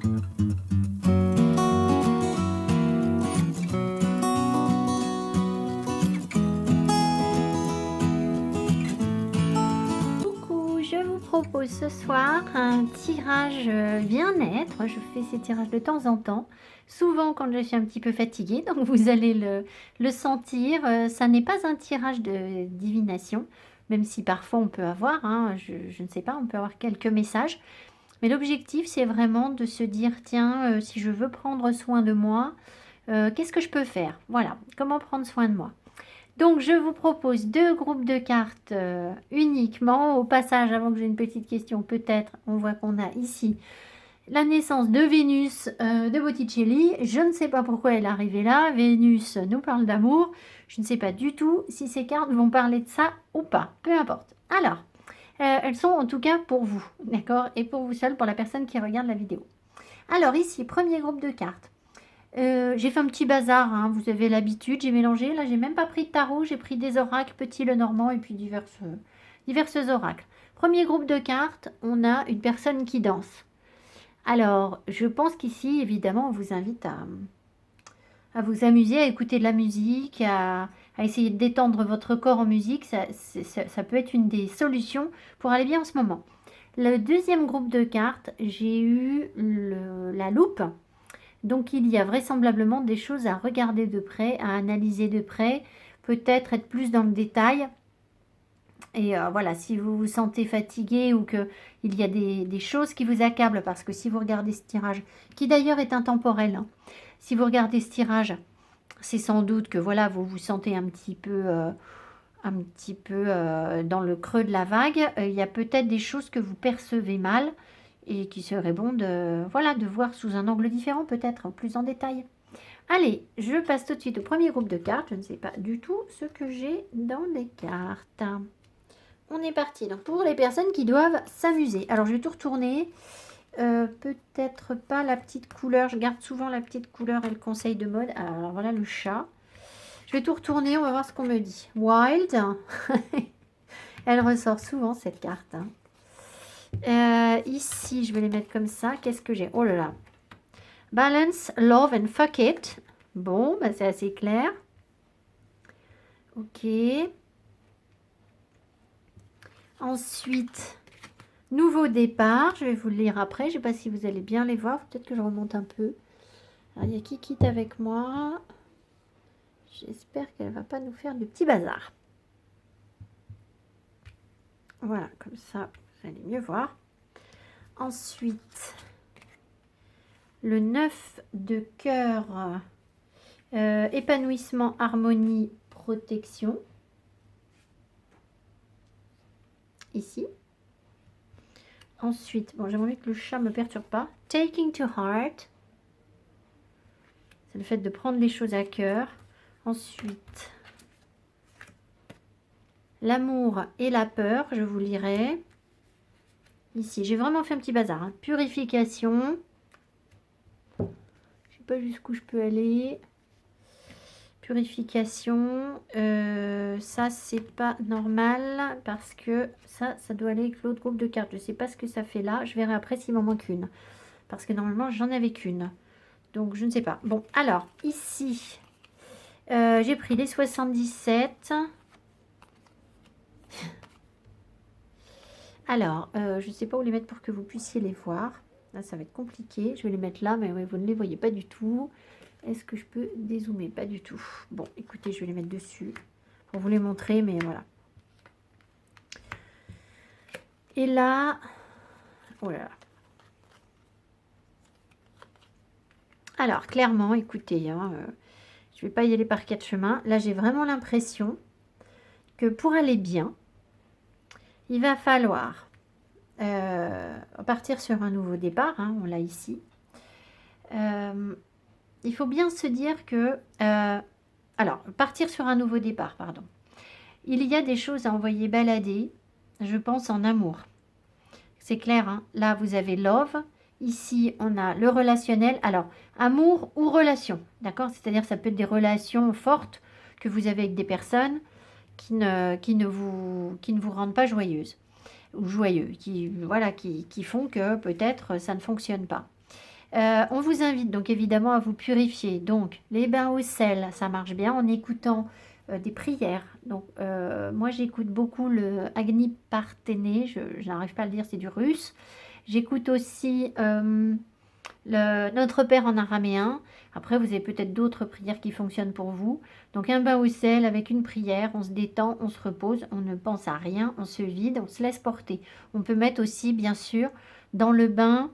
Coucou, je vous propose ce soir un tirage bien-être. Je fais ces tirages de temps en temps, souvent quand je suis un petit peu fatiguée, donc vous allez le sentir. Ça n'est pas un tirage de divination, même si parfois on peut avoir, hein, je ne sais pas, on peut avoir quelques messages. Mais l'objectif, c'est vraiment de se dire, tiens, si je veux prendre soin de moi, qu'est-ce que je peux faire? Voilà, comment prendre soin de moi? Donc, je vous propose 2 groupes de cartes uniquement. Au passage, avant que j'ai une petite question, peut-être, on voit qu'on a ici la naissance de Vénus de Botticelli. Je ne sais pas pourquoi elle est arrivée là. Vénus nous parle d'amour. Je ne sais pas du tout si ces cartes vont parler de ça ou pas. Peu importe. Alors, elles sont en tout cas pour vous, d'accord? Et pour vous seul, pour la personne qui regarde la vidéo. Alors ici, premier groupe de cartes. J'ai fait un petit bazar, hein, vous avez l'habitude, j'ai mélangé. Là, j'ai même pas pris de tarot, j'ai pris des oracles, petit Lenormand et puis diverses oracles. Premier groupe de cartes, on a une personne qui danse. Alors, je pense qu'ici, évidemment, on vous invite à vous amuser, à écouter de la musique, à essayer de détendre votre corps en musique. Ça peut être une des solutions pour aller bien en ce moment. Le deuxième groupe de cartes, j'ai eu la loupe. Donc il y a vraisemblablement des choses à regarder de près, à analyser de près, peut-être être plus dans le détail. Et voilà, si vous vous sentez fatigué ou qu'il y a des choses qui vous accablent, parce que si vous regardez ce tirage, qui d'ailleurs est intemporel, hein, si vous regardez ce tirage, c'est sans doute que voilà, vous vous sentez un petit peu dans le creux de la vague. Il y a peut-être des choses que vous percevez mal et qui serait bon de, voilà, de voir sous un angle différent, peut-être plus en détail. Allez, je passe tout de suite au premier groupe de cartes. Je ne sais pas du tout ce que j'ai dans les cartes. On est parti. Donc pour les personnes qui doivent s'amuser. Alors je vais tout retourner. Peut-être pas la petite couleur. Je garde souvent la petite couleur et le conseil de mode. Alors voilà le chat. Je vais tout retourner. On va voir ce qu'on me dit. Wild. Elle ressort souvent cette carte. Ici, je vais les mettre comme ça. Qu'est-ce que j'ai? Oh là là. Balance, love and fuck it. Bon, bah c'est assez clair. Ok. Ensuite, nouveau départ. Je vais vous le lire après. Je ne sais pas si vous allez bien les voir. Peut-être que je remonte un peu. Alors, il y a qui quitte avec moi. J'espère qu'elle ne va pas nous faire de petits bazar. Voilà, comme ça, vous allez mieux voir. Ensuite, le 9 de cœur, épanouissement, harmonie, protection. Ici. Ensuite, bon, j'aimerais que le chat ne me perturbe pas. Taking to heart. C'est le fait de prendre les choses à cœur. Ensuite, l'amour et la peur, je vous lirai. Ici, j'ai vraiment fait un petit bazar. Hein. Purification. Je ne sais pas jusqu'où je peux aller. Purification. Ça, c'est pas normal parce que ça doit aller avec l'autre groupe de cartes. Je ne sais pas ce que ça fait là. Je verrai après s'il m'en manque une. Parce que normalement, j'en avais qu'une. Donc, je ne sais pas. Bon, alors, ici, j'ai pris les 77. Alors, je ne sais pas où les mettre pour que vous puissiez les voir. Là, ça va être compliqué. Je vais les mettre là, mais ouais, vous ne les voyez pas du tout. Est-ce que je peux dézoomer? Pas du tout. Bon, écoutez, je vais les mettre dessus pour vous les montrer, mais voilà. Et là, oh là là. Alors, clairement, écoutez, hein, je ne vais pas y aller par 4 chemins. Là, j'ai vraiment l'impression que pour aller bien, il va falloir partir sur un nouveau départ. Hein, on l'a ici. Il faut bien se dire que... alors, partir sur un nouveau départ, pardon. Il y a des choses à envoyer balader, je pense, en amour. C'est clair, hein. Là, vous avez love. Ici, on a le relationnel. Alors, amour ou relation, d'accord? C'est-à-dire, ça peut être des relations fortes que vous avez avec des personnes qui ne vous rendent pas joyeuse ou joyeux, qui font que peut-être ça ne fonctionne pas. On vous invite donc évidemment à vous purifier. Donc, les bains au sel, ça marche bien en écoutant des prières. Donc, moi, j'écoute beaucoup le Agni Parthéné, je n'arrive pas à le dire, c'est du russe. J'écoute aussi Notre Père en araméen. Après, vous avez peut-être d'autres prières qui fonctionnent pour vous. Donc, un bain au sel avec une prière, on se détend, on se repose, on ne pense à rien, on se vide, on se laisse porter. On peut mettre aussi, bien sûr, dans le bain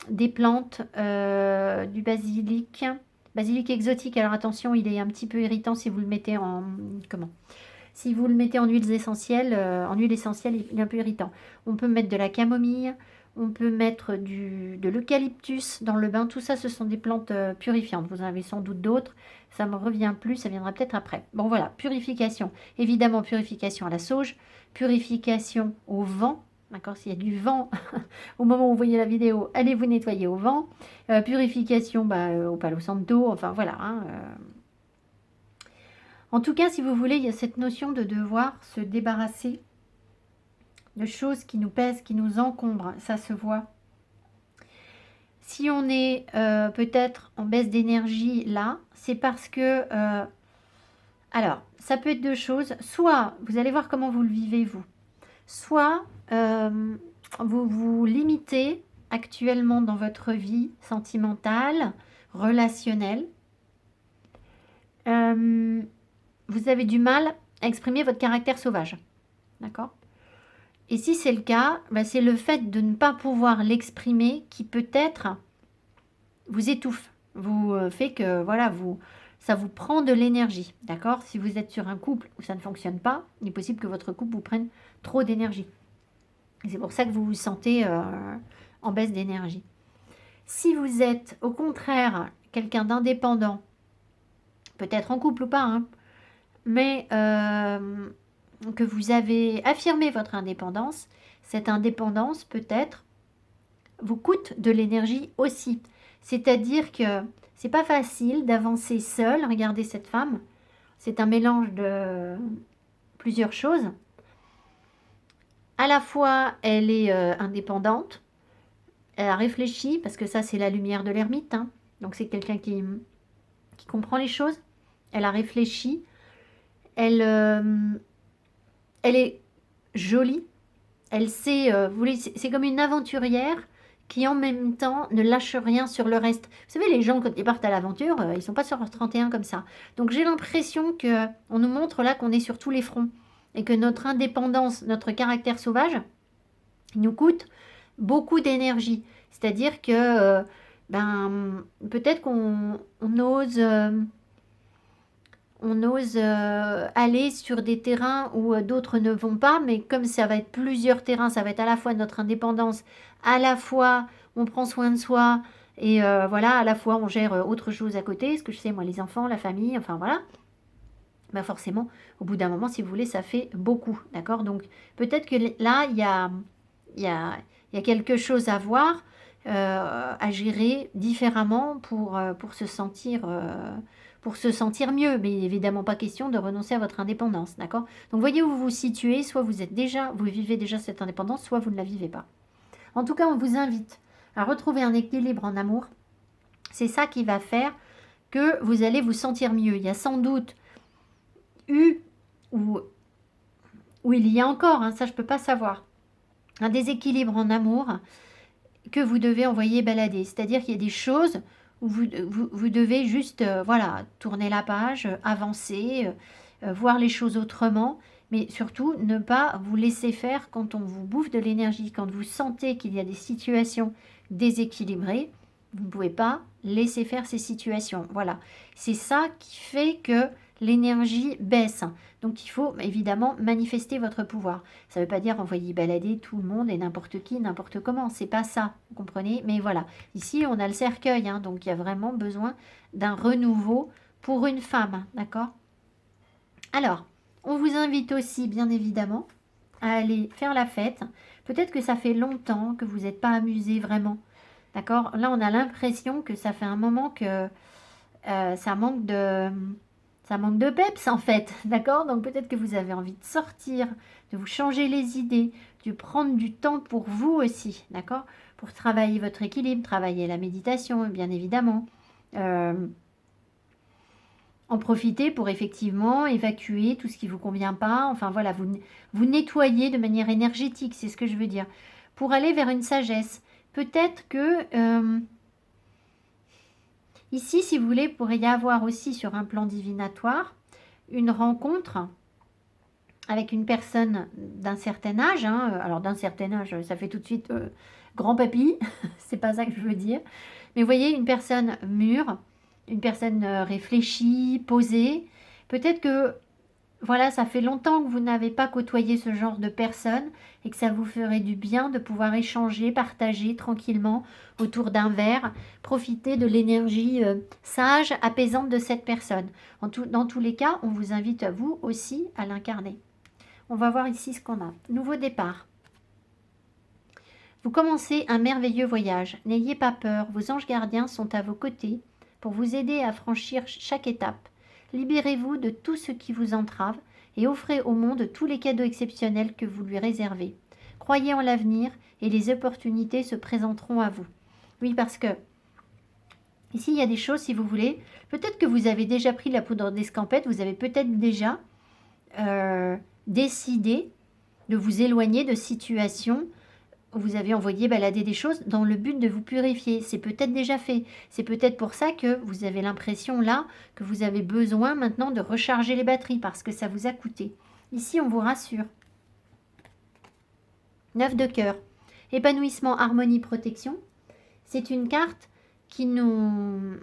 des plantes, du basilic exotique. Alors attention, il est un petit peu irritant si vous le mettez en comment? Si vous le mettez en huiles essentielles, en huile essentielle, il est un peu irritant. On peut mettre de la camomille, on peut mettre de l'eucalyptus dans le bain. Tout ça, ce sont des plantes purifiantes. Vous en avez sans doute d'autres. Ça me revient plus, ça viendra peut-être après. Bon voilà, purification. Évidemment, purification à la sauge, purification au vent. D'accord, s'il y a du vent au moment où vous voyez la vidéo, allez vous nettoyer au vent. Purification au Palo Santo, enfin voilà. En tout cas, si vous voulez, il y a cette notion de devoir se débarrasser de choses qui nous pèsent, qui nous encombrent. Ça se voit. Si on est peut-être en baisse d'énergie là, c'est parce que... alors, ça peut être deux choses. Soit, vous allez voir comment vous le vivez vous. Soit, vous vous limitez actuellement dans votre vie sentimentale, relationnelle. Vous avez du mal à exprimer votre caractère sauvage. D'accord? Et si c'est le cas, c'est le fait de ne pas pouvoir l'exprimer qui peut-être vous étouffe, vous fait que voilà, ça vous prend de l'énergie. D'accord? Si vous êtes sur un couple où ça ne fonctionne pas, il est possible que votre couple vous prenne trop d'énergie. C'est pour ça que vous vous sentez en baisse d'énergie. Si vous êtes au contraire quelqu'un d'indépendant, peut-être en couple ou pas, mais que vous avez affirmé votre indépendance, cette indépendance peut-être vous coûte de l'énergie aussi. C'est-à-dire que c'est pas facile d'avancer seul. Regardez cette femme, c'est un mélange de plusieurs choses. À la fois, elle est indépendante, elle a réfléchi, parce que ça, c'est la lumière de l'ermite. Donc, c'est quelqu'un qui comprend les choses. Elle a réfléchi. Elle est jolie. Elle sait, vous voulez, c'est comme une aventurière qui, en même temps, ne lâche rien sur le reste. Vous savez, les gens, quand ils partent à l'aventure, ils ne sont pas sur leur 31 comme ça. Donc, j'ai l'impression qu'on nous montre là qu'on est sur tous les fronts. Et que notre indépendance, notre caractère sauvage, nous coûte beaucoup d'énergie. C'est-à-dire que peut-être qu'on ose aller sur des terrains où d'autres ne vont pas, mais comme ça va être plusieurs terrains, ça va être à la fois notre indépendance, à la fois on prend soin de soi, et voilà, à la fois on gère autre chose à côté, ce que je sais, moi, les enfants, la famille, enfin voilà. Forcément, au bout d'un moment, si vous voulez, ça fait beaucoup, d'accord? Donc, peut-être que là, il y a quelque chose à voir, à gérer différemment pour se sentir mieux. Mais évidemment pas question de renoncer à votre indépendance, d'accord? Donc, voyez où vous vous situez, soit vous vivez déjà cette indépendance, soit vous ne la vivez pas. En tout cas, on vous invite à retrouver un équilibre en amour. C'est ça qui va faire que vous allez vous sentir mieux. Il y a sans doute où il y a encore, ça je ne peux pas savoir, un déséquilibre en amour que vous devez envoyer balader. C'est-à-dire qu'il y a des choses où vous devez juste tourner la page, avancer, voir les choses autrement, mais surtout ne pas vous laisser faire quand on vous bouffe de l'énergie, quand vous sentez qu'il y a des situations déséquilibrées. Vous ne pouvez pas laisser faire ces situations. Voilà, c'est ça qui fait que l'énergie baisse. Donc il faut évidemment manifester votre pouvoir. Ça ne veut pas dire envoyer balader tout le monde et n'importe qui, n'importe comment. C'est pas ça, vous comprenez? Mais voilà, ici on a le cercueil, donc il y a vraiment besoin d'un renouveau pour une femme, d'accord? Alors, on vous invite aussi, bien évidemment, à aller faire la fête. Peut-être que ça fait longtemps que vous n'êtes pas amusé vraiment, d'accord? Là, on a l'impression que ça fait un moment que ça manque de peps en fait, d'accord? Donc peut-être que vous avez envie de sortir, de vous changer les idées, de prendre du temps pour vous aussi, d'accord? Pour travailler votre équilibre, travailler la méditation, bien évidemment. En profiter pour effectivement évacuer tout ce qui ne vous convient pas. Enfin voilà, vous nettoyez de manière énergétique, c'est ce que je veux dire. Pour aller vers une sagesse. Peut-être que ici, si vous voulez, il pourrait y avoir aussi sur un plan divinatoire une rencontre avec une personne d'un certain âge. Alors d'un certain âge, ça fait tout de suite grand papy, c'est pas ça que je veux dire. Mais vous voyez, une personne mûre, une personne réfléchie, posée. Peut-être que voilà, ça fait longtemps que vous n'avez pas côtoyé ce genre de personne et que ça vous ferait du bien de pouvoir échanger, partager tranquillement autour d'un verre, profiter de l'énergie sage, apaisante de cette personne. Dans tous les cas, on vous invite à vous aussi à l'incarner. On va voir ici ce qu'on a. Nouveau départ. Vous commencez un merveilleux voyage. N'ayez pas peur, vos anges gardiens sont à vos côtés pour vous aider à franchir chaque étape. Libérez-vous de tout ce qui vous entrave et offrez au monde tous les cadeaux exceptionnels que vous lui réservez. Croyez en l'avenir et les opportunités se présenteront à vous. Oui, parce que ici, il y a des choses, si vous voulez. Peut-être que vous avez déjà pris la poudre d'escampette, vous avez peut-être déjà décidé de vous éloigner de situations. Vous avez envoyé balader des choses dans le but de vous purifier. C'est peut-être déjà fait. C'est peut-être pour ça que vous avez l'impression là que vous avez besoin maintenant de recharger les batteries parce que ça vous a coûté. Ici, on vous rassure. 9 de cœur. Épanouissement, harmonie, protection. C'est une carte qui nous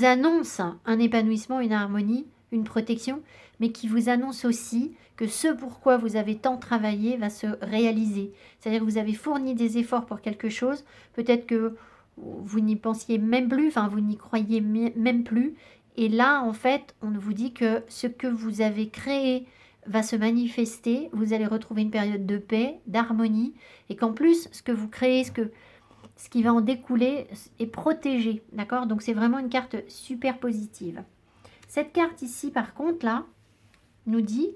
annonce un épanouissement, une harmonie, une protection, mais qui vous annonce aussi que ce pourquoi vous avez tant travaillé va se réaliser. C'est-à-dire que vous avez fourni des efforts pour quelque chose, peut-être que vous n'y pensiez même plus, enfin vous n'y croyez même plus, et là en fait on vous dit que ce que vous avez créé va se manifester, vous allez retrouver une période de paix, d'harmonie, et qu'en plus ce que vous créez, ce qui va en découler est protégé, d'accord? Donc c'est vraiment une carte super positive. Cette carte ici, par contre, là, nous dit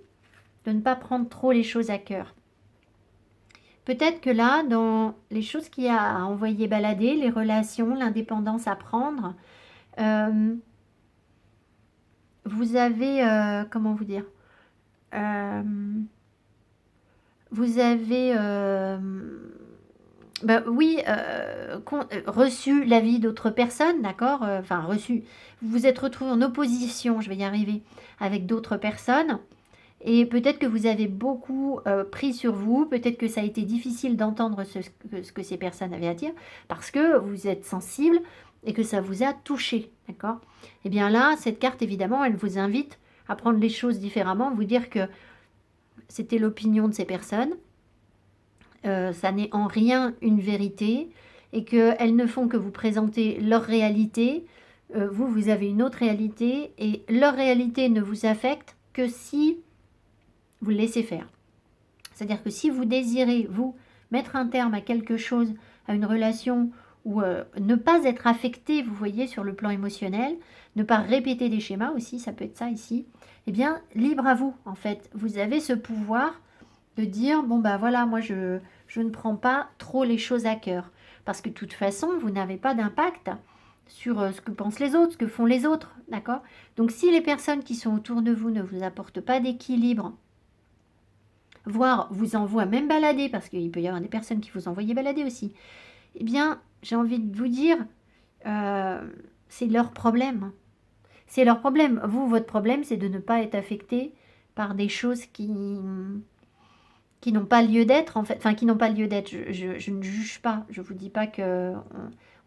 de ne pas prendre trop les choses à cœur. Peut-être que là, dans les choses qu'il y a à envoyer balader, les relations, l'indépendance à prendre, vous avez, comment vous dire, vous avez, oui, reçu l'avis d'autres personnes, d'accord, enfin reçu, vous vous êtes retrouvé en opposition, je vais y arriver, avec d'autres personnes. Et peut-être que vous avez beaucoup pris sur vous, peut-être que ça a été difficile d'entendre ce que ces personnes avaient à dire, parce que vous êtes sensible et que ça vous a touché, d'accord? Et bien là, cette carte, évidemment, elle vous invite à prendre les choses différemment, vous dire que c'était l'opinion de ces personnes, ça n'est en rien une vérité, et qu'elles ne font que vous présenter leur réalité, vous avez une autre réalité, et leur réalité ne vous affecte que si vous le laissez faire. C'est-à-dire que si vous désirez, vous, mettre un terme à quelque chose, à une relation, ou ne pas être affecté, vous voyez, sur le plan émotionnel, ne pas répéter des schémas aussi, ça peut être ça ici, eh bien, libre à vous, en fait. Vous avez ce pouvoir de dire, bon, bah voilà, moi, je ne prends pas trop les choses à cœur. Parce que de toute façon, vous n'avez pas d'impact sur ce que pensent les autres, ce que font les autres, d'accord? Donc, si les personnes qui sont autour de vous ne vous apportent pas d'équilibre, voire vous envoient même balader, parce qu'il peut y avoir des personnes qui vous envoient balader aussi, eh bien, j'ai envie de vous dire, c'est leur problème. C'est leur problème. Vous, votre problème, c'est de ne pas être affecté par des choses qui n'ont pas lieu d'être, en fait. Enfin, qui n'ont pas lieu d'être. Je ne juge pas. Je ne vous dis pas que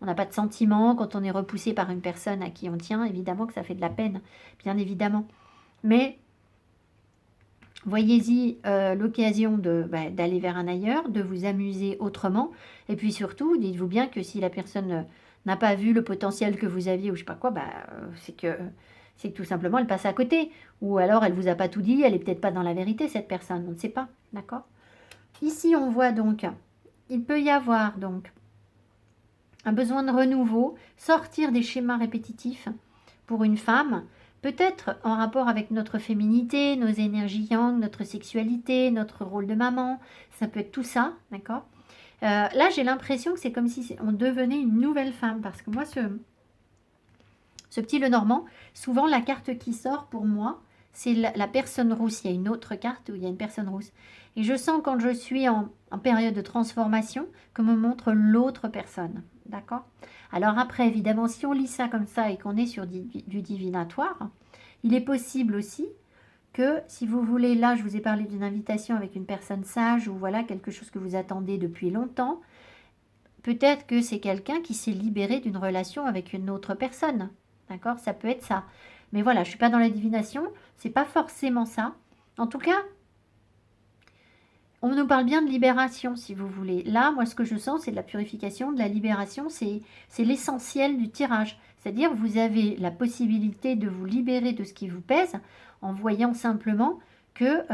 on n'a pas de sentiments quand on est repoussé par une personne à qui on tient. Évidemment que ça fait de la peine, bien évidemment. Mais voyez-y l'occasion d'aller vers un ailleurs, de vous amuser autrement. Et puis surtout, dites-vous bien que si la personne n'a pas vu le potentiel que vous aviez ou je sais pas quoi, c'est que tout simplement elle passe à côté. Ou alors elle vous a pas tout dit, elle est peut-être pas dans la vérité cette personne, on ne sait pas, d'accord? Ici on voit donc, il peut y avoir donc un besoin de renouveau, sortir des schémas répétitifs pour une femme. Peut-être en rapport avec notre féminité, nos énergies yang, notre sexualité, notre rôle de maman. Ça peut être tout ça, d'accord. Là, j'ai l'impression que c'est comme si on devenait une nouvelle femme. Parce que moi, ce petit Lenormand, souvent la carte qui sort pour moi, c'est la personne rousse. Il y a une autre carte où il y a une personne rousse. Et je sens quand je suis en période de transformation que me montre l'autre personne. D'accord. Alors après, évidemment, si on lit ça comme ça et qu'on est sur du divinatoire, il est possible aussi que si vous voulez, là je vous ai parlé d'une invitation avec une personne sage ou voilà quelque chose que vous attendez depuis longtemps, peut-être que c'est quelqu'un qui s'est libéré d'une relation avec une autre personne. D'accord. Ça peut être ça. Mais voilà, je ne suis pas dans la divination, c'est pas forcément ça. En tout cas, on nous parle bien de libération, si vous voulez. Là, moi, ce que je sens, c'est de la purification, de la libération. C'est l'essentiel du tirage. C'est-à-dire, vous avez la possibilité de vous libérer de ce qui vous pèse en voyant simplement que,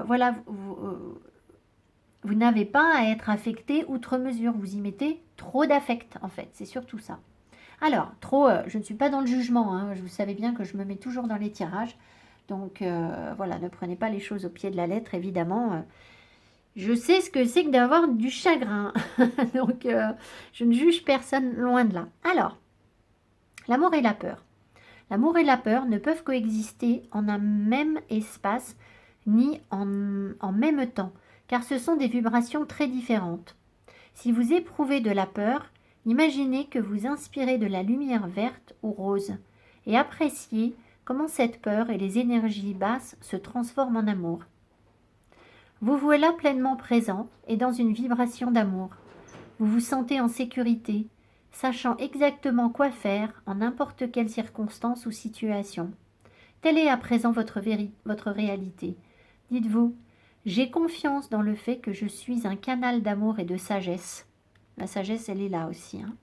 voilà, vous n'avez pas à être affecté outre mesure. Vous y mettez trop d'affect, en fait. C'est surtout ça. Alors, trop, je ne suis pas dans le jugement. Hein. Vous savez bien que je me mets toujours dans les tirages. Donc, voilà, ne prenez pas les choses au pied de la lettre, évidemment. Je sais ce que c'est que d'avoir du chagrin. Donc, je ne juge personne loin de là. Alors, l'amour et la peur. L'amour et la peur ne peuvent coexister en un même espace ni en même temps, car ce sont des vibrations très différentes. Si vous éprouvez de la peur, imaginez que vous inspirez de la lumière verte ou rose et appréciez comment cette peur et les énergies basses se transforment en amour. Vous voilà pleinement présent et dans une vibration d'amour. Vous vous sentez en sécurité, sachant exactement quoi faire en n'importe quelle circonstance ou situation. Telle est à présent votre réalité. Dites-vous, j'ai confiance dans le fait que je suis un canal d'amour et de sagesse. La sagesse, elle est là aussi. Hein.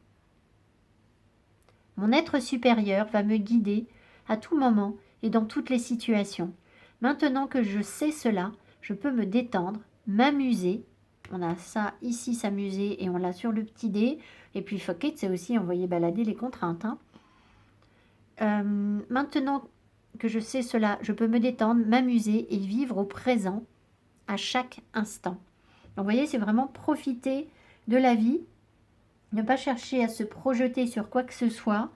Mon être supérieur va me guider à tout moment et dans toutes les situations. Maintenant que je sais cela, je peux me détendre, m'amuser. On a ça ici, s'amuser, et on l'a sur le petit dé. Et puis fuck it, c'est aussi envoyer balader les contraintes. Hein. Maintenant que je sais cela, je peux me détendre, m'amuser et vivre au présent à chaque instant. Donc vous voyez, c'est vraiment profiter de la vie, ne pas chercher à se projeter sur quoi que ce soit,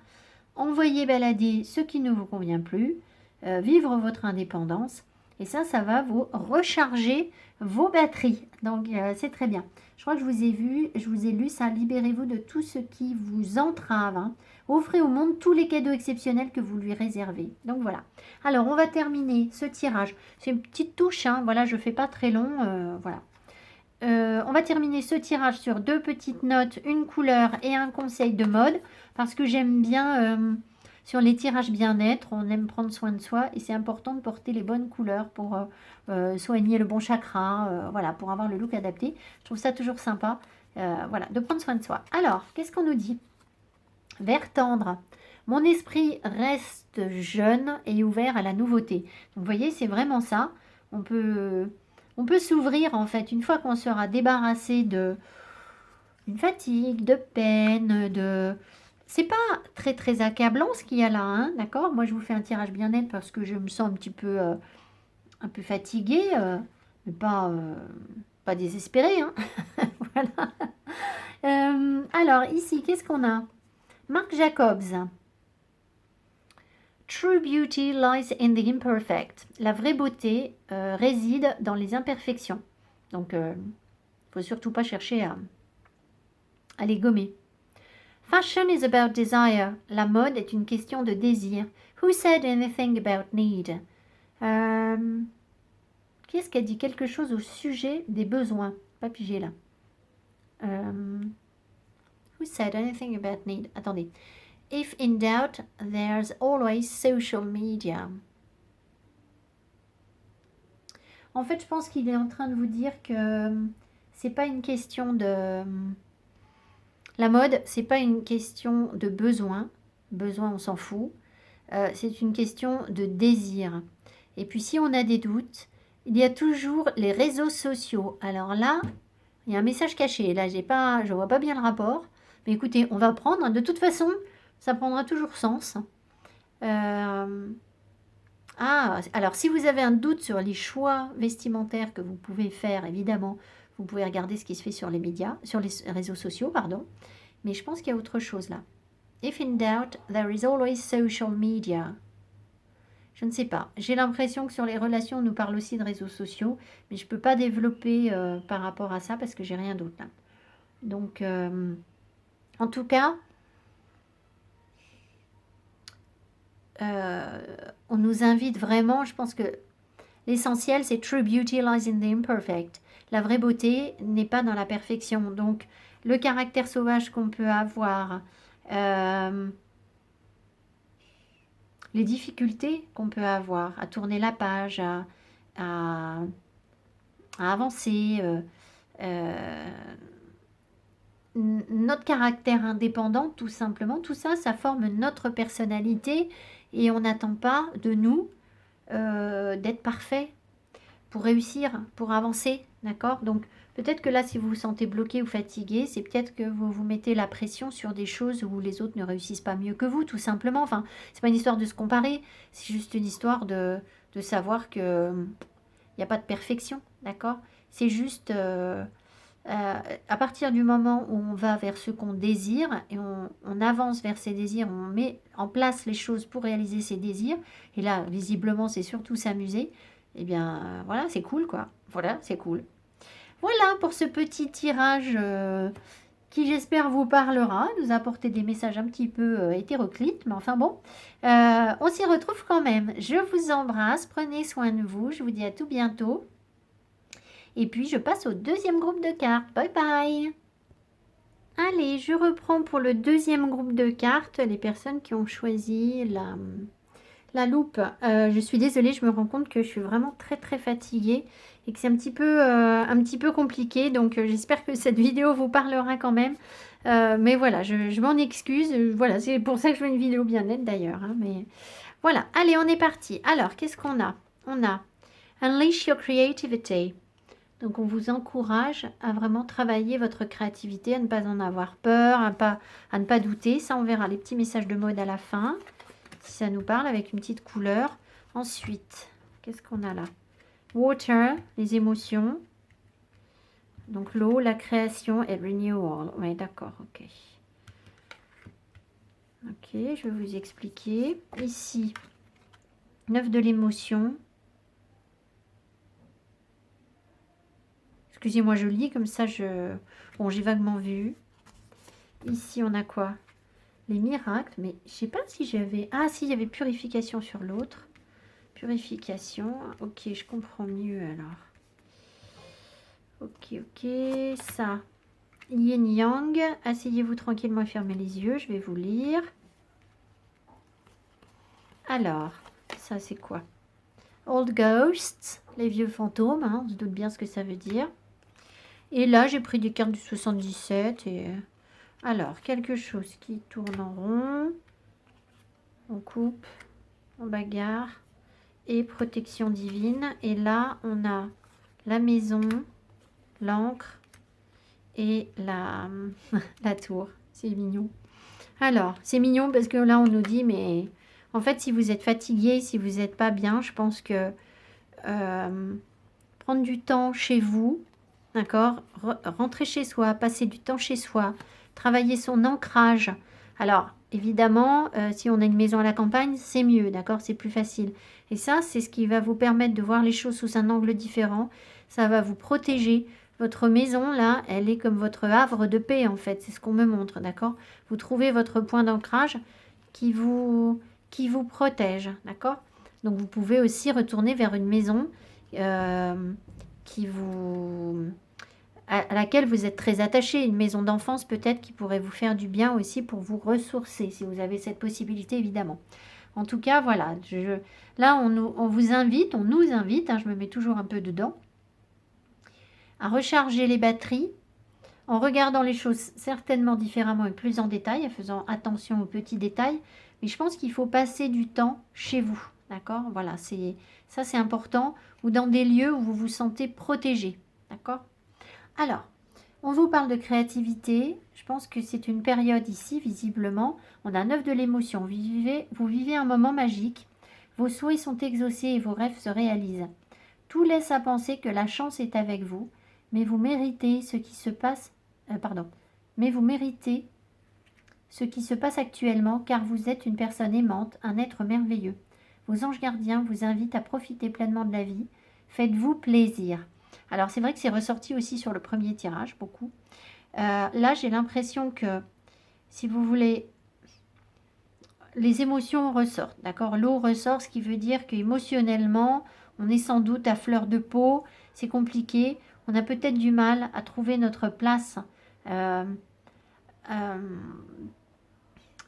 envoyer balader ce qui ne vous convient plus, vivre votre indépendance. Et ça va vous recharger vos batteries. Donc, c'est très bien. Je crois que je vous ai lu ça. Libérez-vous de tout ce qui vous entrave. Hein. Offrez au monde tous les cadeaux exceptionnels que vous lui réservez. Donc, voilà. Alors, on va terminer ce tirage. C'est une petite touche. Hein. Voilà, je ne fais pas très long. Voilà. On va terminer ce tirage sur 2 petites notes, une couleur et un conseil de mode. Parce que j'aime bien... sur les tirages bien-être, on aime prendre soin de soi et c'est important de porter les bonnes couleurs pour soigner le bon chakra, voilà, pour avoir le look adapté. Je trouve ça toujours sympa, voilà, de prendre soin de soi. Alors, qu'est-ce qu'on nous dit? Vert tendre. Mon esprit reste jeune et ouvert à la nouveauté. Donc, vous voyez, c'est vraiment ça. On peut s'ouvrir en fait une fois qu'on sera débarrassé d'une fatigue, de peine, de... C'est pas très très accablant ce qu'il y a là, hein, d'accord. Moi je vous fais un tirage bien net parce que je me sens un peu fatiguée, mais pas désespérée. Hein. Voilà. Alors ici, qu'est-ce qu'on a? Marc Jacobs. True beauty lies in the imperfect. La vraie beauté réside dans les imperfections. Donc, faut surtout pas chercher à les gommer. Fashion is about desire. La mode est une question de désir. Who said anything about need? Qui est-ce qui a dit quelque chose au sujet des besoins? Pas pigé là. Who said anything about need? Attendez. If in doubt, there's always social media. En fait, je pense qu'il est en train de vous dire que c'est pas une question de... La mode, c'est pas une question de besoin. Besoin, on s'en fout. C'est une question de désir. Et puis, si on a des doutes, il y a toujours les réseaux sociaux. Alors là, il y a un message caché. Là, je vois pas bien le rapport. Mais écoutez, on va prendre. De toute façon, ça prendra toujours sens. Ah, alors si vous avez un doute sur les choix vestimentaires que vous pouvez faire, évidemment, vous pouvez regarder ce qui se fait sur les médias, sur les réseaux sociaux, pardon. Mais je pense qu'il y a autre chose là. If in doubt, there is always social media. Je ne sais pas. J'ai l'impression que sur les relations, on nous parle aussi de réseaux sociaux, mais je ne peux pas développer par rapport à ça parce que j'ai rien d'autre là. Donc, en tout cas, on nous invite vraiment, je pense que l'essentiel, c'est true beauty lies in the imperfect. La vraie beauté n'est pas dans la perfection. Donc, le caractère sauvage qu'on peut avoir, les difficultés qu'on peut avoir à tourner la page, à, à avancer, notre caractère indépendant, tout simplement, tout ça, ça forme notre personnalité et on n'attend pas de nous d'être parfait pour réussir, pour avancer, d'accord? Donc peut-être que là, si vous vous sentez bloqué ou fatigué, c'est peut-être que vous vous mettez la pression sur des choses où les autres ne réussissent pas mieux que vous, tout simplement. Enfin, c'est pas une histoire de se comparer, c'est juste une histoire de savoir que il n'y a pas de perfection, d'accord? C'est juste à partir du moment où on va vers ce qu'on désire et on avance vers ses désirs, on met en place les choses pour réaliser ses désirs, et là, visiblement, c'est surtout s'amuser, eh bien, voilà, c'est cool, quoi. Voilà, c'est cool. Voilà pour ce petit tirage qui, j'espère, vous parlera, nous apporter des messages un petit peu hétéroclites, mais enfin bon, on s'y retrouve quand même. Je vous embrasse, prenez soin de vous, je vous dis à tout bientôt. Et puis, je passe au deuxième groupe de cartes. Bye bye. Allez, je reprends pour le deuxième groupe de cartes, les personnes qui ont choisi la loupe. Je suis désolée, je me rends compte que je suis vraiment très très fatiguée et que c'est un petit peu compliqué. Donc, j'espère que cette vidéo vous parlera quand même. Mais voilà, je m'en excuse. Voilà, c'est pour ça que je fais une vidéo bien nette d'ailleurs. Hein, mais voilà, allez, on est parti. Alors, qu'est-ce qu'on a? On a Unleash your creativity. Donc, on vous encourage à vraiment travailler votre créativité, à ne pas en avoir peur, à ne pas douter. Ça, on verra les petits messages de mode à la fin, si ça nous parle, avec une petite couleur. Ensuite, qu'est-ce qu'on a là? Water, les émotions. Donc, l'eau, la création et renewal. Oui, d'accord, ok. Ok, je vais vous expliquer. Ici, 9 de l'émotion. Excusez-moi, je lis comme ça, bon, j'ai vaguement vu. Ici, on a quoi? Les miracles, mais je sais pas si j'avais... Ah, si, il y avait purification sur l'autre. Purification. Ok, je comprends mieux alors. Ok, ok. Ça. Yin Yang. Asseyez-vous tranquillement et fermez les yeux. Je vais vous lire. Alors, ça c'est quoi? Old Ghosts. Les vieux fantômes. Hein, on se doute bien ce que ça veut dire. Et là, j'ai pris des cartes du 77 et... Alors, quelque chose qui tourne en rond. On coupe. On bagarre. Et protection divine. Et là, on a la maison, l'encre et la tour. C'est mignon. Alors, c'est mignon parce que là, on nous dit, mais en fait, si vous êtes fatigué, si vous n'êtes pas bien, je pense que prendre du temps chez vous, d'accord, rentrer chez soi, passer du temps chez soi, travailler son ancrage. Alors, évidemment, si on a une maison à la campagne, c'est mieux, d'accord, c'est plus facile. Et ça, c'est ce qui va vous permettre de voir les choses sous un angle différent. Ça va vous protéger. Votre maison, là, elle est comme votre havre de paix, en fait. C'est ce qu'on me montre, d'accord? Vous trouvez votre point d'ancrage qui vous protège, d'accord? Donc, vous pouvez aussi retourner vers une maison à laquelle vous êtes très attaché, une maison d'enfance peut-être qui pourrait vous faire du bien aussi pour vous ressourcer, si vous avez cette possibilité, évidemment. En tout cas, voilà, là, on vous invite, on nous invite, hein, je me mets toujours un peu dedans, à recharger les batteries en regardant les choses certainement différemment et plus en détail, en faisant attention aux petits détails. Mais je pense qu'il faut passer du temps chez vous, d'accord? Voilà, ça c'est important, ou dans des lieux où vous vous sentez protégé, d'accord? Alors, on vous parle de créativité. Je pense que c'est une période ici, visiblement. On a 9 de l'émotion. Vous vivez un moment magique. Vos souhaits sont exaucés et vos rêves se réalisent. Tout laisse à penser que la chance est avec vous, mais vous méritez ce qui se passe... Mais vous méritez ce qui se passe actuellement, car vous êtes une personne aimante, un être merveilleux. Vos anges gardiens vous invitent à profiter pleinement de la vie. Faites-vous plaisir. Alors, c'est vrai que c'est ressorti aussi sur le premier tirage, beaucoup. Là, j'ai l'impression que, si vous voulez, les émotions ressortent, d'accord? L'eau ressort, ce qui veut dire qu'émotionnellement, on est sans doute à fleur de peau, c'est compliqué. On a peut-être du mal à trouver notre place.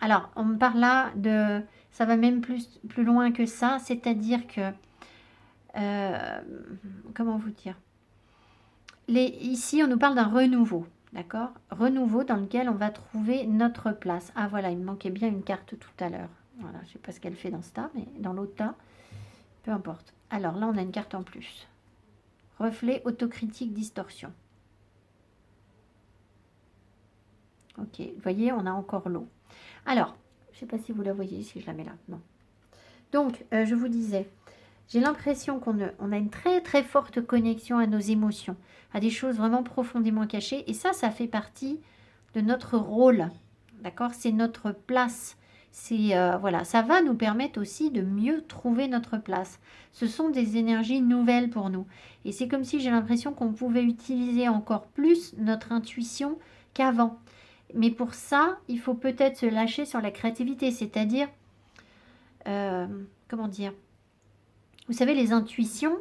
Alors, on me parle là de... Ça va même plus loin que ça, c'est-à-dire que... comment vous dire? Ici, on nous parle d'un renouveau, d'accord? Renouveau dans lequel on va trouver notre place. Ah voilà, il me manquait bien une carte tout à l'heure. Voilà, je ne sais pas ce qu'elle fait dans ce tas, mais dans l'autre tas, peu importe. Alors là, on a une carte en plus. Reflet, autocritique, distorsion. Ok, vous voyez, on a encore l'eau. Alors, je ne sais pas si vous la voyez, si je la mets là. Non. Donc, je vous disais, j'ai l'impression qu'on a une très très forte connexion à nos émotions, à des choses vraiment profondément cachées. Et ça fait partie de notre rôle. D'accord? C'est notre place. C'est voilà, ça va nous permettre aussi de mieux trouver notre place. Ce sont des énergies nouvelles pour nous. Et c'est comme si j'ai l'impression qu'on pouvait utiliser encore plus notre intuition qu'avant. Mais pour ça, il faut peut-être se lâcher sur la créativité, c'est-à-dire, comment dire, vous savez, les intuitions,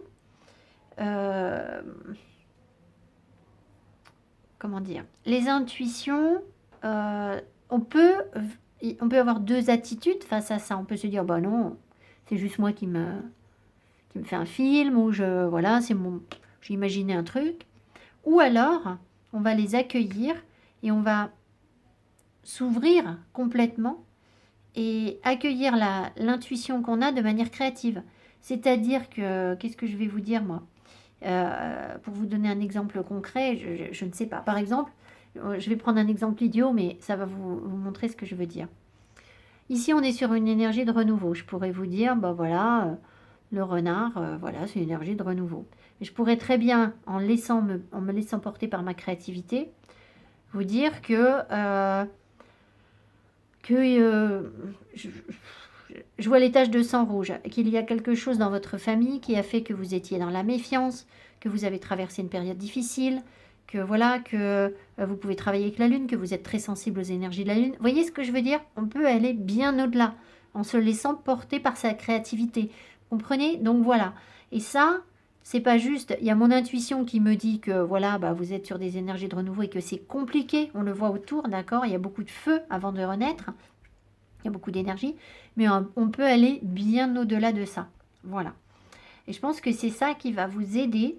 comment dire, les intuitions, on peut avoir deux attitudes face à ça. On peut se dire, bah non, c'est juste moi qui me fait un film, ou voilà, j'ai imaginé un truc. Ou alors, on va les accueillir et on va s'ouvrir complètement et accueillir l'intuition qu'on a de manière créative. C'est-à-dire que, qu'est-ce que je vais vous dire moi? Pour vous donner un exemple concret, je ne sais pas. Par exemple, je vais prendre un exemple idiot, mais ça va vous montrer ce que je veux dire. Ici, on est sur une énergie de renouveau. Je pourrais vous dire, bah voilà, le renard, voilà, c'est une énergie de renouveau. Mais je pourrais très bien, en me laissant porter par ma créativité, vous dire que je vois les taches de sang rouge, qu'il y a quelque chose dans votre famille qui a fait que vous étiez dans la méfiance, que vous avez traversé une période difficile, que voilà, que vous pouvez travailler avec la lune, que vous êtes très sensible aux énergies de la lune. Vous voyez ce que je veux dire? On peut aller bien au-delà en se laissant porter par sa créativité. Vous comprenez? Donc voilà. Et ça, c'est pas juste. Il y a mon intuition qui me dit que voilà, bah, vous êtes sur des énergies de renouveau et que c'est compliqué. On le voit autour, d'accord? Il y a beaucoup de feu avant de renaître. Il y a beaucoup d'énergie. Mais on peut aller bien au-delà de ça. Voilà. Et je pense que c'est ça qui va vous aider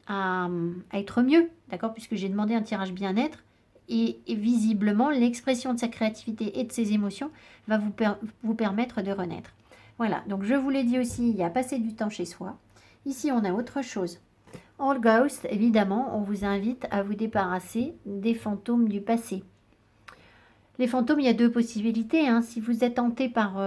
à être mieux, d'accord? Puisque j'ai demandé un tirage bien-être. Et visiblement, l'expression de sa créativité et de ses émotions va vous permettre de renaître. Voilà, donc je vous l'ai dit aussi, il y a passer du temps chez soi. Ici, on a autre chose. All Ghost, évidemment, on vous invite à vous débarrasser des fantômes du passé. Les fantômes, il y a deux possibilités. Hein. Si vous êtes hanté par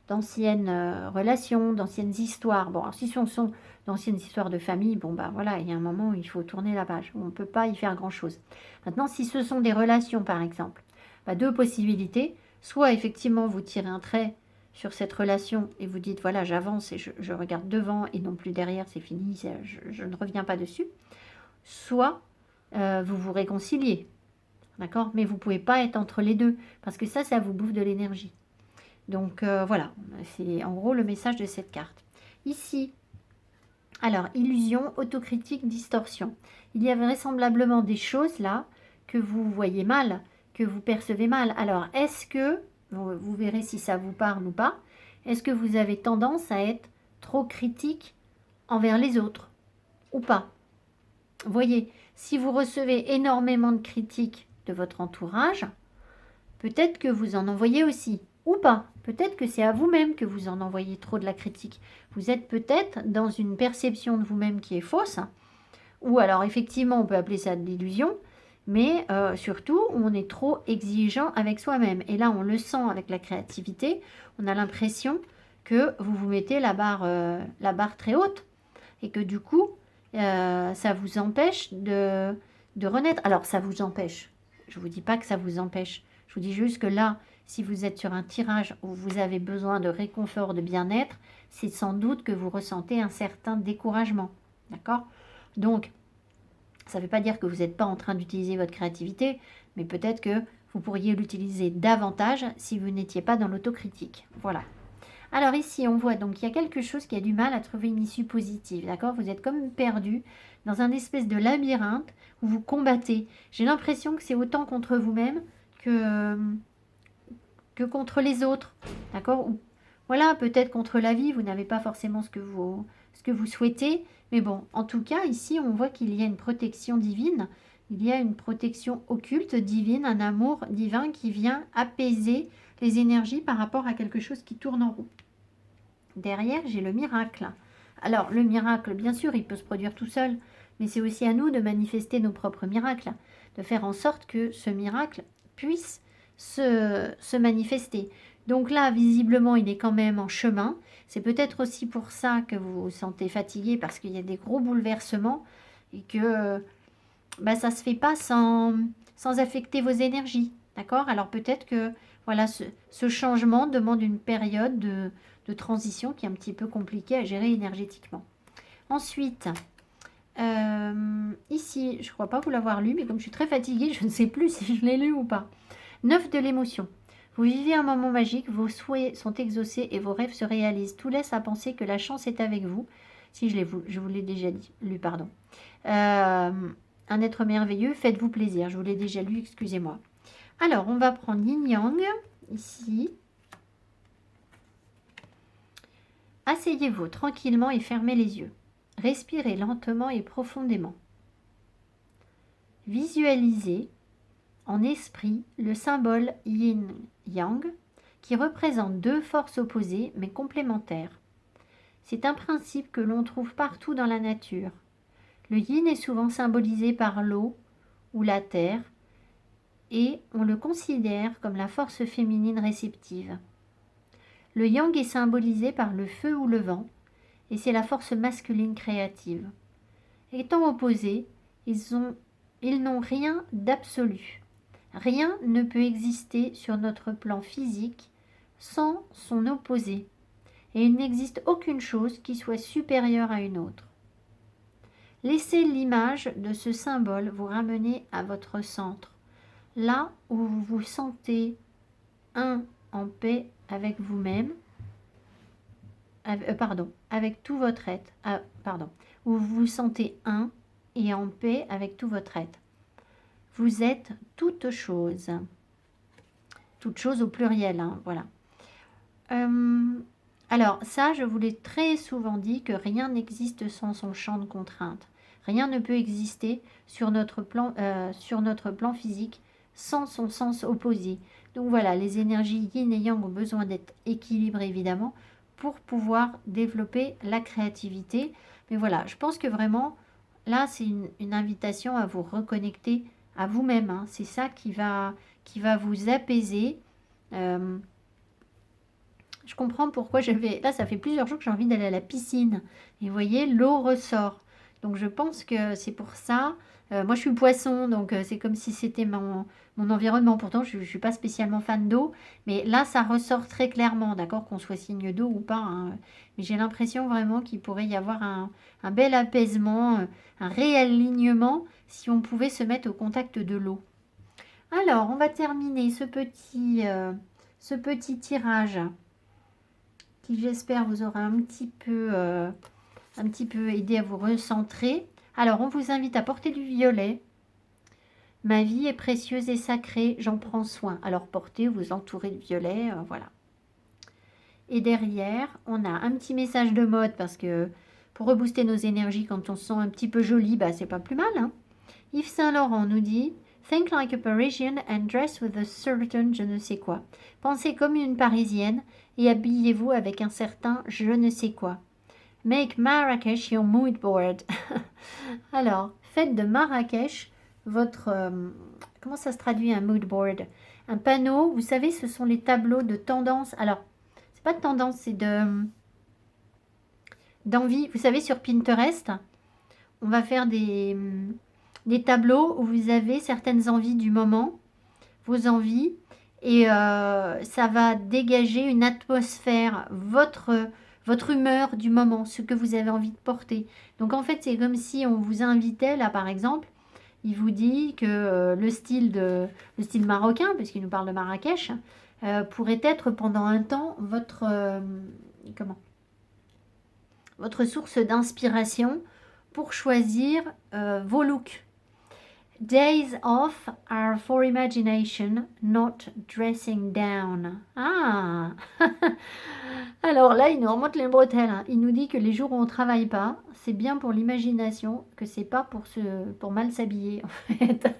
d'anciennes relations, d'anciennes histoires, bon, alors si ce sont d'anciennes histoires de famille, bon, bah voilà, il y a un moment où il faut tourner la page. On ne peut pas y faire grand-chose. Maintenant, si ce sont des relations, par exemple, bah, deux possibilités. Soit, effectivement, vous tirez un trait sur cette relation et vous dites, voilà, j'avance et je regarde devant et non plus derrière, c'est fini, je ne reviens pas dessus. Soit, vous vous réconciliez. D'accord? Mais vous ne pouvez pas être entre les deux, parce que ça vous bouffe de l'énergie. Donc voilà, c'est en gros le message de cette carte. Ici, alors, illusion, autocritique, distorsion. Il y a vraisemblablement des choses là que vous voyez mal, que vous percevez mal. Alors, est-ce que, vous verrez si ça vous parle ou pas, est-ce que vous avez tendance à être trop critique envers les autres ou pas? Voyez, si vous recevez énormément de critiques de votre entourage, peut-être que vous en envoyez aussi, ou pas. Peut-être que c'est à vous-même que vous en envoyez trop de la critique. Vous êtes peut-être dans une perception de vous-même qui est fausse, ou alors effectivement on peut appeler ça de l'illusion, mais surtout on est trop exigeant avec soi-même. Et là on le sent avec la créativité, on a l'impression que vous vous mettez la barre très haute et que du coup, ça vous empêche de renaître. Alors, ça vous empêche. Je ne vous dis pas que ça vous empêche. Je vous dis juste que là, si vous êtes sur un tirage où vous avez besoin de réconfort, de bien-être, c'est sans doute que vous ressentez un certain découragement. D'accord? Donc, ça ne veut pas dire que vous n'êtes pas en train d'utiliser votre créativité, mais peut-être que vous pourriez l'utiliser davantage si vous n'étiez pas dans l'autocritique. Voilà. Alors ici, on voit donc qu'il y a quelque chose qui a du mal à trouver une issue positive, d'accord? Vous êtes comme perdu dans un espèce de labyrinthe où vous combattez. J'ai l'impression que c'est autant contre vous-même que, que contre les autres, d'accord? Ou voilà, peut-être contre la vie, vous n'avez pas forcément ce que vous souhaitez, mais bon, en tout cas, ici, on voit qu'il y a une protection divine, il y a une protection occulte divine, un amour divin qui vient apaiser les énergies par rapport à quelque chose qui tourne en rond. Derrière, j'ai le miracle. Alors, le miracle, bien sûr, il peut se produire tout seul, mais c'est aussi à nous de manifester nos propres miracles, de faire en sorte que ce miracle puisse se manifester. Donc là, visiblement, il est quand même en chemin. C'est peut-être aussi pour ça que vous vous sentez fatigué, parce qu'il y a des gros bouleversements et que ça ne se fait pas sans affecter vos énergies. D'accord? Alors peut-être que voilà, ce changement demande une période de transition qui est un petit peu compliquée à gérer énergétiquement. Ensuite, ici, je ne crois pas vous l'avoir lu, mais comme je suis très fatiguée, je ne sais plus si je l'ai lu ou pas. 9 de l'émotion. Vous vivez un moment magique, vos souhaits sont exaucés et vos rêves se réalisent. Tout laisse à penser que la chance est avec vous. Si je vous l'ai déjà lu, pardon. Un être merveilleux, faites-vous plaisir. Je vous l'ai déjà lu, excusez-moi. Alors, on va prendre Yin Yang, ici. Asseyez-vous tranquillement et fermez les yeux. Respirez lentement et profondément. Visualisez en esprit le symbole Yin-Yang qui représente deux forces opposées mais complémentaires. C'est un principe que l'on trouve partout dans la nature. Le yin est souvent symbolisé par l'eau ou la terre et on le considère comme la force féminine réceptive. Le yang est symbolisé par le feu ou le vent et c'est la force masculine créative. Étant opposés, ils n'ont rien d'absolu. Rien ne peut exister sur notre plan physique sans son opposé et il n'existe aucune chose qui soit supérieure à une autre. Laissez l'image de ce symbole vous ramener à votre centre, là où vous vous sentez en paix avec vous-même, avec tout votre être, où vous vous sentez et en paix avec tout votre être. Vous êtes toute chose au pluriel, voilà. Alors ça, je vous l'ai très souvent dit que rien n'existe sans son champ de contraintes. Rien ne peut exister sur notre plan physique sans son sens opposé. Donc voilà, les énergies yin et yang ont besoin d'être équilibrées évidemment pour pouvoir développer la créativité. Mais voilà, je pense que vraiment, là, c'est une invitation à vous reconnecter à vous-même. C'est ça qui va vous apaiser. Je comprends pourquoi là, ça fait plusieurs jours que j'ai envie d'aller à la piscine. Et vous voyez, l'eau ressort. Donc je pense que c'est pour ça. Moi je suis poisson, donc c'est comme si c'était mon environnement. Pourtant je ne suis pas spécialement fan d'eau. Mais là ça ressort très clairement, d'accord, qu'on soit signe d'eau ou pas. Mais j'ai l'impression vraiment qu'il pourrait y avoir un bel apaisement, un réalignement si on pouvait se mettre au contact de l'eau. Alors on va terminer ce petit tirage qui j'espère vous aura un petit peu aidé à vous recentrer. Alors, on vous invite à porter du violet. Ma vie est précieuse et sacrée, j'en prends soin. Alors, portez, vous entourez de violet, voilà. Et derrière, on a un petit message de mode parce que pour rebooster nos énergies quand on se sent un petit peu joli, c'est pas plus mal. Yves Saint Laurent nous dit « Think like a Parisian and dress with a certain je ne sais quoi ». Pensez comme une Parisienne et habillez-vous avec un certain je ne sais quoi. Make Marrakech your mood board. Alors, faites de Marrakech votre... comment ça se traduit un mood board? Un panneau, vous savez, ce sont les tableaux de tendance. Alors, pas de tendance, c'est d'envie. Vous savez, sur Pinterest, on va faire des tableaux où vous avez certaines envies du moment, vos envies, et ça va dégager une atmosphère, votre humeur du moment, ce que vous avez envie de porter. Donc en fait, c'est comme si on vous invitait, là par exemple, il vous dit que le style marocain, parce qu'il nous parle de Marrakech, pourrait être pendant un temps votre source d'inspiration pour choisir vos looks. Days off are for imagination, not dressing down. Ah. Alors là, il nous remonte les bretelles. Hein. Il nous dit que les jours où on ne travaille pas, c'est bien pour l'imagination, que c'est pas pour mal s'habiller, en fait.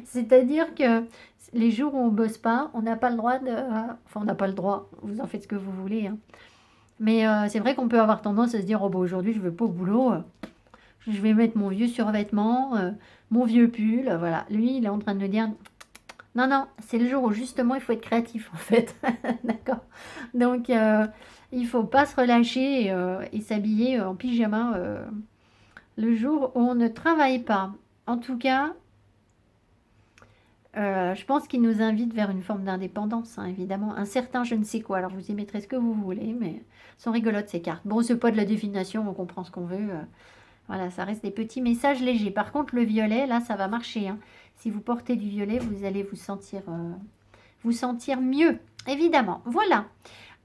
C'est-à-dire que les jours où on bosse pas, on n'a pas le droit de... Enfin, on n'a pas le droit, vous en faites ce que vous voulez. Hein. Mais c'est vrai qu'on peut avoir tendance à se dire, oh bah aujourd'hui je ne vais pas au boulot, je vais mettre mon vieux survêtement, mon vieux pull, voilà. Lui, il est en train de me dire, non, non, c'est le jour où justement il faut être créatif en fait, d'accord. Donc il faut pas se relâcher et s'habiller en pyjama le jour où on ne travaille pas. En tout cas, je pense qu'il nous invite vers une forme d'indépendance, hein, évidemment. Un certain je ne sais quoi. Alors, vous y mettrez ce que vous voulez, mais sont rigolotes ces cartes. Bon, c'est pas de la divination, on comprend ce qu'on veut. Voilà, ça reste des petits messages légers. Par contre, le violet, là, ça va marcher. Hein. Si vous portez du violet, vous allez vous sentir mieux, évidemment. Voilà.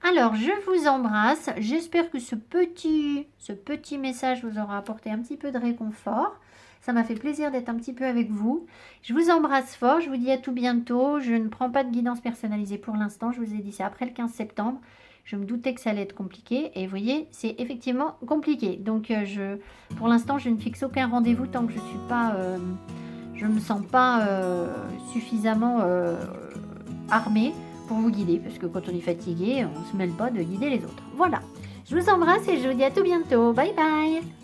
Alors, je vous embrasse. J'espère que ce petit message vous aura apporté un petit peu de réconfort. Ça m'a fait plaisir d'être un petit peu avec vous. Je vous embrasse fort. Je vous dis à tout bientôt. Je ne prends pas de guidance personnalisée pour l'instant. Je vous ai dit ça après le 15 septembre. Je me doutais que ça allait être compliqué. Et vous voyez, c'est effectivement compliqué. Donc, pour l'instant, je ne fixe aucun rendez-vous tant que je ne me sens pas suffisamment armée pour vous guider. Parce que quand on est fatigué, on ne se mêle pas de guider les autres. Voilà. Je vous embrasse et je vous dis à tout bientôt. Bye bye.